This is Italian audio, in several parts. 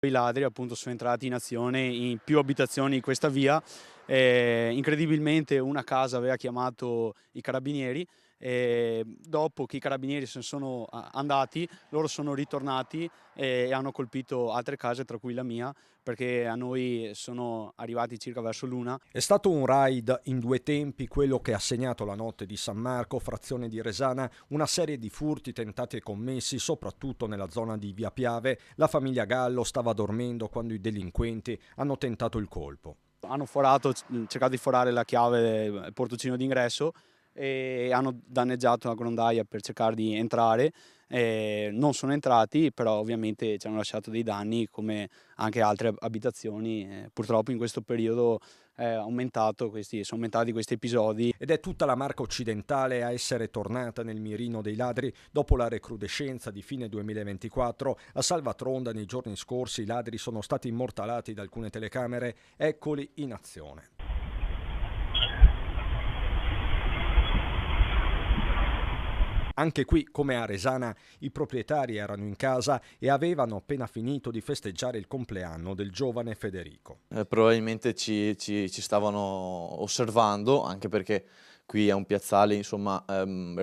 I ladri appunto sono entrati in azione in più abitazioni di questa via. Incredibilmente una casa aveva chiamato i carabinieri e dopo che i carabinieri se ne sono andati, loro sono ritornati e hanno colpito altre case, tra cui la mia, perché a noi sono arrivati circa verso l'una. È stato un raid in due tempi quello che ha segnato la notte di San Marco, frazione di Resana, una serie di furti tentati e commessi soprattutto nella zona di Via Piave. La famiglia Gallo stava dormendo quando i delinquenti hanno tentato il colpo. Hanno cercato di forare la chiave del portoncino d'ingresso e hanno danneggiato la grondaia per cercare di entrare. Non sono entrati, però ovviamente ci hanno lasciato dei danni come anche altre abitazioni. Purtroppo in questo periodo sono aumentati questi episodi. Ed è tutta la Marca occidentale a essere tornata nel mirino dei ladri dopo la recrudescenza di fine 2024. A Salvatronda nei giorni scorsi i ladri sono stati immortalati da alcune telecamere, eccoli in azione. Anche qui, come a Resana, i proprietari erano in casa e avevano appena finito di festeggiare il compleanno del giovane Federico. Probabilmente ci stavano osservando, anche perché qui è un piazzale insomma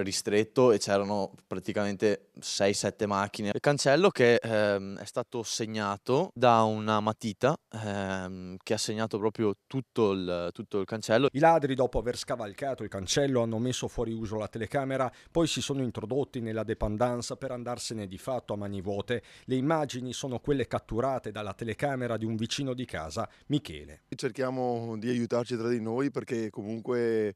ristretto e c'erano praticamente 6-7 macchine. Il cancello che è stato segnato da una matita che ha segnato proprio tutto il cancello. I ladri, dopo aver scavalcato il cancello, hanno messo fuori uso la telecamera, poi si sono introdotti nella dépendance per andarsene di fatto a mani vuote. Le immagini sono quelle catturate dalla telecamera di un vicino di casa, Michele. Cerchiamo di aiutarci tra di noi perché comunque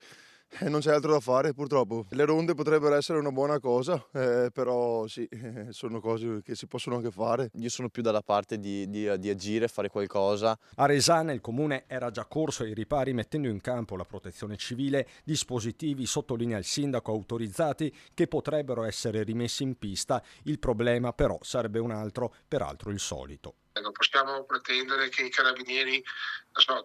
non c'è altro da fare purtroppo. Le ronde potrebbero essere una buona cosa, però sì, sono cose che si possono anche fare. Io sono più dalla parte di agire, fare qualcosa. A Resana il comune era già corso ai ripari mettendo in campo la protezione civile, dispositivi, sottolinea il sindaco, autorizzati che potrebbero essere rimessi in pista. Il problema però sarebbe un altro, peraltro il solito. Non possiamo pretendere che i carabinieri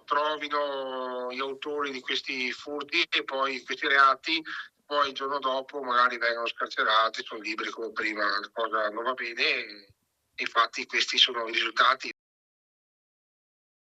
trovino gli autori di questi furti e poi questi reati, poi il giorno dopo magari vengono scarcerati, sono liberi come prima, la cosa non va bene e infatti questi sono i risultati.